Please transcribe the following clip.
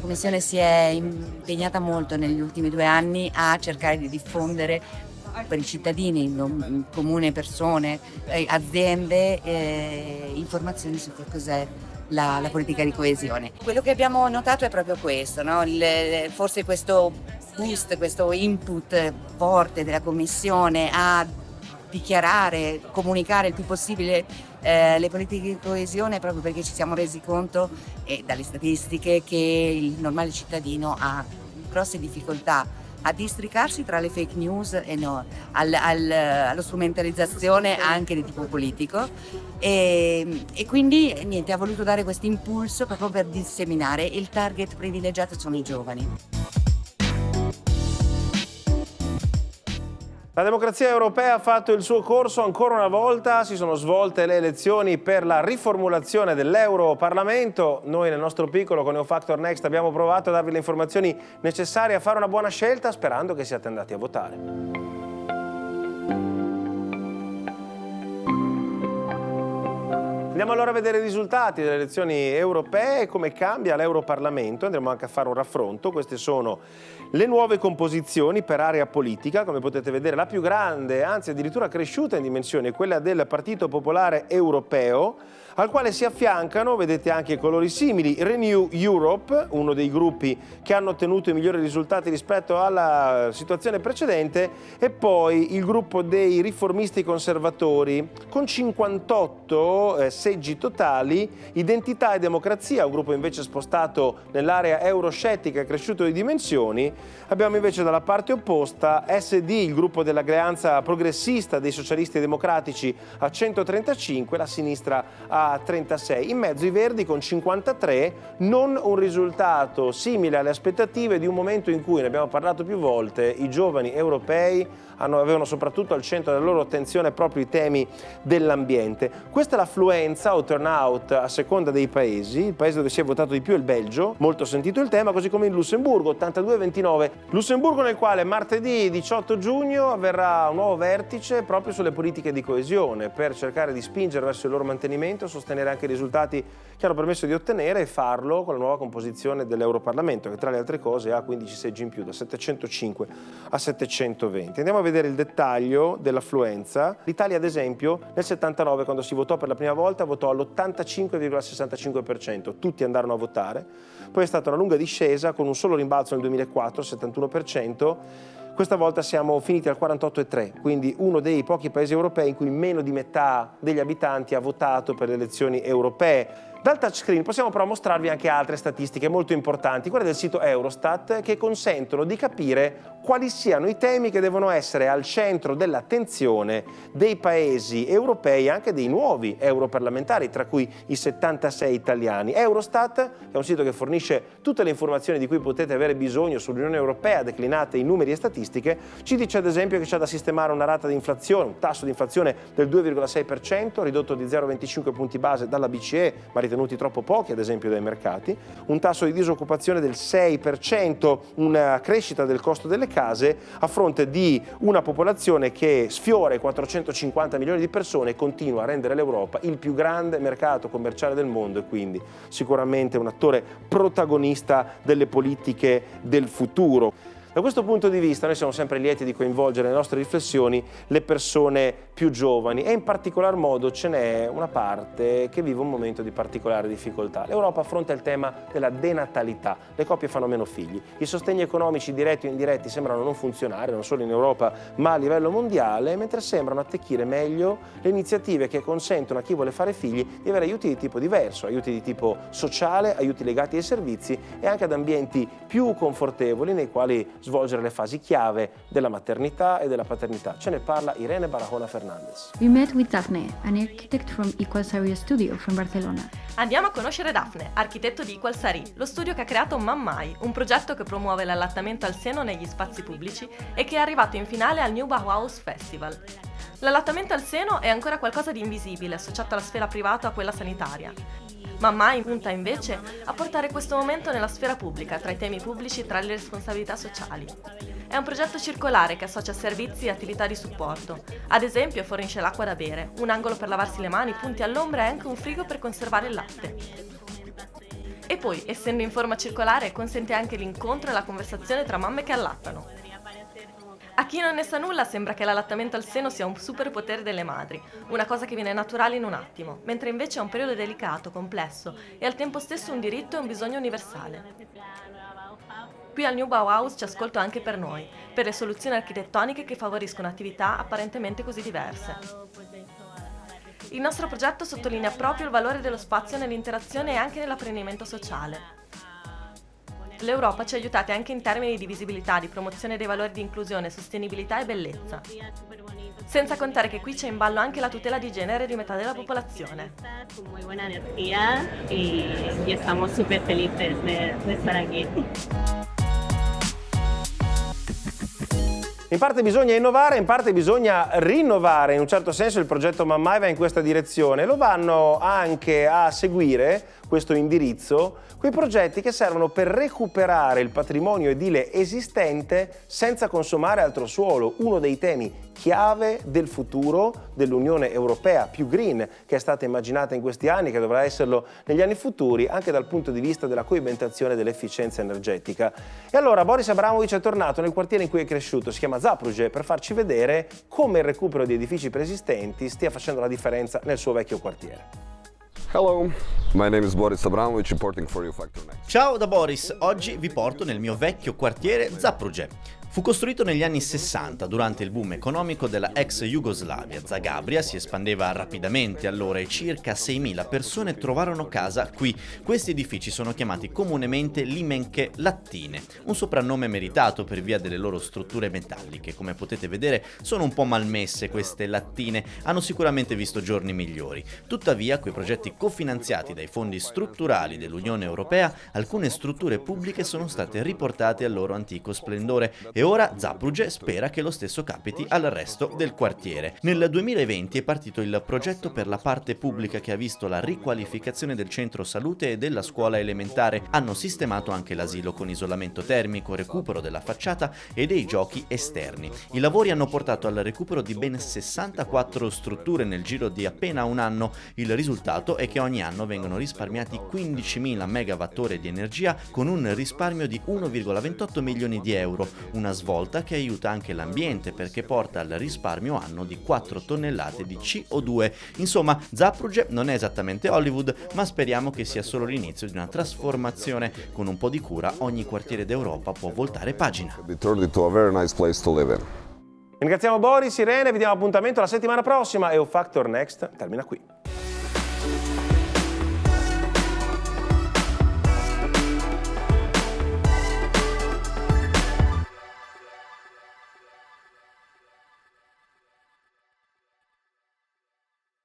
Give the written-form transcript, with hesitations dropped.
Commissione si è impegnata molto negli ultimi 2 anni a cercare di diffondere per i cittadini, comune persone, aziende, informazioni su che cos'è la politica di coesione. Quello che abbiamo notato è proprio questo, no? Forse questo boost, questo input forte della Commissione a dichiarare, comunicare il più possibile le politiche di coesione, proprio perché ci siamo resi conto dalle statistiche che il normale cittadino ha grosse difficoltà a districarsi tra le fake news e allo strumentalizzazione anche di tipo politico e quindi niente, ha voluto dare questo impulso proprio per disseminare. Il target privilegiato sono i giovani. La democrazia europea ha fatto il suo corso ancora una volta, si sono svolte le elezioni per la riformulazione dell'Europarlamento. Noi nel nostro piccolo con Neofactor Next abbiamo provato a darvi le informazioni necessarie a fare una buona scelta sperando che siate andati a votare. Andiamo allora a vedere i risultati delle elezioni europee e come cambia l'Europarlamento. Andremo anche a fare un raffronto. Queste sono le nuove composizioni per area politica. Come potete vedere, la più grande, anzi addirittura cresciuta in dimensioni, è quella del Partito Popolare Europeo, al quale si affiancano, vedete anche colori simili, Renew Europe, uno dei gruppi che hanno ottenuto i migliori risultati rispetto alla situazione precedente, e poi il gruppo dei riformisti conservatori con 58 seggi totali, Identità e Democrazia, un gruppo invece spostato nell'area euroscettica e cresciuto di dimensioni. Abbiamo invece dalla parte opposta SD, il gruppo dell'alleanza progressista dei socialisti e democratici a 135, la sinistra a 36. In mezzo i Verdi con 53, non un risultato simile alle aspettative di un momento in cui, ne abbiamo parlato più volte, i giovani europei avevano soprattutto al centro della loro attenzione proprio i temi dell'ambiente. Questa è l'affluenza o turnout a seconda dei paesi. Il paese dove si è votato di più è il Belgio, molto sentito il tema, così come il Lussemburgo, 82-29. Lussemburgo nel quale martedì 18 giugno avverrà un nuovo vertice proprio sulle politiche di coesione per cercare di spingere verso il loro mantenimento, sostenere anche i risultati che hanno permesso di ottenere e farlo con la nuova composizione dell'Europarlamento, che tra le altre cose ha 15 seggi in più, da 705 a 720. Andiamo a vedere il dettaglio dell'affluenza. L'Italia, ad esempio, nel 79, quando si votò per la prima volta, votò all'85,65%. Tutti andarono a votare. Poi è stata una lunga discesa con un solo rimbalzo nel 2004, il 71%. Questa volta siamo finiti al 48,3%, quindi uno dei pochi paesi europei in cui meno di metà degli abitanti ha votato per le elezioni europee. Dal touchscreen possiamo però mostrarvi anche altre statistiche molto importanti, quelle del sito Eurostat, che consentono di capire quali siano i temi che devono essere al centro dell'attenzione dei paesi europei e anche dei nuovi europarlamentari, tra cui i 76 italiani. Eurostat è un sito che fornisce tutte le informazioni di cui potete avere bisogno sull'Unione Europea, declinate in numeri e statistiche. Ci dice ad esempio che c'è da sistemare una rata di inflazione, un tasso di inflazione del 2,6%, ridotto di 0,25 punti base dalla BCE, ma ritenuti troppo pochi ad esempio dai mercati, un tasso di disoccupazione del 6%, una crescita del costo delle case a fronte di una popolazione che sfiora i 450 milioni di persone e continua a rendere l'Europa il più grande mercato commerciale del mondo e quindi sicuramente un attore protagonista delle politiche del futuro. Da questo punto di vista noi siamo sempre lieti di coinvolgere nelle nostre riflessioni le persone più giovani e in particolar modo ce n'è una parte che vive un momento di particolare difficoltà. L'Europa affronta il tema della denatalità, le coppie fanno meno figli, i sostegni economici diretti o indiretti sembrano non funzionare non solo in Europa ma a livello mondiale, mentre sembrano attecchire meglio le iniziative che consentono a chi vuole fare figli di avere aiuti di tipo diverso, aiuti di tipo sociale, aiuti legati ai servizi e anche ad ambienti più confortevoli nei quali svolgere le fasi chiave della maternità e della paternità. Ce ne parla Irene Barahona Fernandez. We met with Daphne, an architect from Equalsari Studio from Barcelona. Andiamo a conoscere Daphne, architetto di Equalsari, lo studio che ha creato Mammai, un progetto che promuove l'allattamento al seno negli spazi pubblici e che è arrivato in finale al New Bauhaus Festival. L'allattamento al seno è ancora qualcosa di invisibile, associato alla sfera privata o a quella sanitaria. Mammai punta invece a portare questo momento nella sfera pubblica, tra i temi pubblici e tra le responsabilità sociali. È un progetto circolare che associa servizi e attività di supporto. Ad esempio fornisce l'acqua da bere, un angolo per lavarsi le mani, punti all'ombra e anche un frigo per conservare il latte. E poi, essendo in forma circolare, consente anche l'incontro e la conversazione tra mamme che allattano. A chi non ne sa nulla sembra che l'allattamento al seno sia un superpotere delle madri, una cosa che viene naturale in un attimo, mentre invece è un periodo delicato, complesso e al tempo stesso un diritto e un bisogno universale. Qui al New Bauhaus ci ascolto anche per noi, per le soluzioni architettoniche che favoriscono attività apparentemente così diverse. Il nostro progetto sottolinea proprio il valore dello spazio nell'interazione e anche nell'apprendimento sociale. L'Europa ci ha aiutati anche in termini di visibilità, di promozione dei valori di inclusione, sostenibilità e bellezza. Senza contare che qui c'è in ballo anche la tutela di genere di metà della popolazione. Con muy buena energía y estamos súper felices de estar aquí. In parte bisogna innovare, in parte bisogna rinnovare, in un certo senso il progetto Mammai va in questa direzione. Lo vanno anche a seguire, questo indirizzo, quei progetti che servono per recuperare il patrimonio edile esistente senza consumare altro suolo, uno dei temi chiave del futuro dell'Unione Europea, più green, che è stata immaginata in questi anni, che dovrà esserlo negli anni futuri, anche dal punto di vista della coibentazione dell'efficienza energetica. E allora Boris Abramovic è tornato nel quartiere in cui è cresciuto, si chiama Zabruje, per farci vedere come il recupero di edifici preesistenti stia facendo la differenza nel suo vecchio quartiere. Hello, my name is Boris Abramovic, reporting for you Factor Next. Ciao da Boris, oggi vi porto nel mio vecchio quartiere Zabruje. Fu costruito negli anni 60 durante il boom economico della ex Jugoslavia. Zagabria si espandeva rapidamente allora e circa 6.000 persone trovarono casa qui. Questi edifici sono chiamati comunemente limenche lattine, un soprannome meritato per via delle loro strutture metalliche. Come potete vedere sono un po' malmesse queste lattine, hanno sicuramente visto giorni migliori. Tuttavia, coi progetti cofinanziati dai fondi strutturali dell'Unione Europea, alcune strutture pubbliche sono state riportate al loro antico splendore e ora Zabruje spera che lo stesso capiti al resto del quartiere. Nel 2020 è partito il progetto per la parte pubblica che ha visto la riqualificazione del centro salute e della scuola elementare. Hanno sistemato anche l'asilo con isolamento termico, recupero della facciata e dei giochi esterni. I lavori hanno portato al recupero di ben 64 strutture nel giro di appena un anno. Il risultato è che ogni anno vengono risparmiati 15.000 megawattora di energia con un risparmio di 1,28 milioni di euro. Una svolta che aiuta anche l'ambiente perché porta al risparmio anno di 4 tonnellate di CO2. Insomma, Zabruje non è esattamente Hollywood, ma speriamo che sia solo l'inizio di una trasformazione. Con un po' di cura ogni quartiere d'Europa può voltare pagina. Be turned into a very nice place to live in. Ringraziamo Boris, Irene, vi diamo appuntamento la settimana prossima e Factor Next termina qui.